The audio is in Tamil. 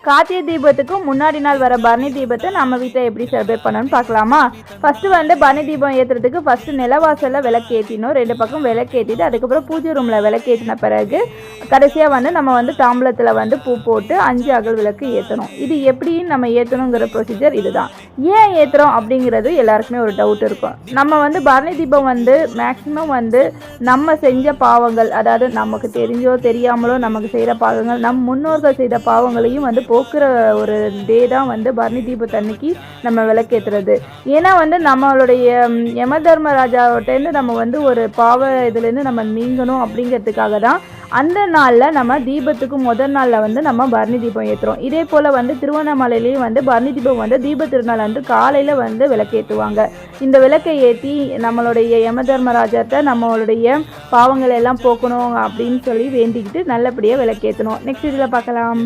கார்த்திகை தீபத்துக்கு முன்னாடி நாள் வர பரணி தீபத்தை நம்ம வீட்டில் எப்படி செலிப்ரேட் பண்ணணும்னு பார்க்கலாமா? ஃபஸ்ட்டு வந்து பரணி தீபம் ஏற்றுறதுக்கு ஃபஸ்ட்டு நிலவாசலில் விளக்கு ஏற்றினோம். 2 பக்கம் விளக்கு ஏற்றிட்டு அதுக்கப்புறம் பூஜை ரூமில் விளக்கு ஏற்றின பிறகு கடைசியாக வந்து நம்ம வந்து தாம்பலத்தில் வந்து பூ போட்டு 5 அகல் விளக்கு ஏற்றணும். இது எப்படின்னு நம்ம ஏற்றணுங்கிற ப்ரொசீஜர் இதுதான். ஏன் ஏற்றுறோம் அப்படிங்கிறது எல்லாருக்குமே ஒரு டவுட் இருக்கும். நம்ம வந்து பரணி தீபம் வந்து மேக்ஸிமம் வந்து நம்ம செஞ்ச பாவங்கள், அதாவது நமக்கு தெரிஞ்சோ தெரியாமலோ நமக்கு செய்கிற பாவங்கள், நம் முன்னோர்கள் செய்த பாவங்களையும் வந்து போக்குற ஒரு டே தான் வந்து பரணி தீபத்தன்னைக்கு நம்ம விளக்கேற்றுறது. ஏன்னா வந்து நம்மளுடைய யம தர்மராஜாவிட்டேருந்து நம்ம வந்து ஒரு பாவ இதுலேருந்து நம்ம நீங்கணும் அப்படிங்கிறதுக்காக தான் அந்த நாளில் நம்ம தீபத்துக்கு முதல் நாளில் வந்து நம்ம பரணி தீபம் ஏற்றுறோம். இதே போல் வந்து திருவண்ணாமலையிலையும் வந்து பரணி தீபம் வந்து தீப திருநாள் அன்று காலையில் வந்து விளக்கேற்றுவாங்க. இந்த விளக்கை ஏற்றி நம்மளுடைய யம தர்மராஜாட்ட நம்மளுடைய பாவங்கள் எல்லாம் போக்கணும் அப்படின்னு சொல்லி வேண்டிக்கிட்டு நல்லபடியாக விளக்கேற்றணும். நெக்ஸ்ட் இதில் பார்க்கலாம்.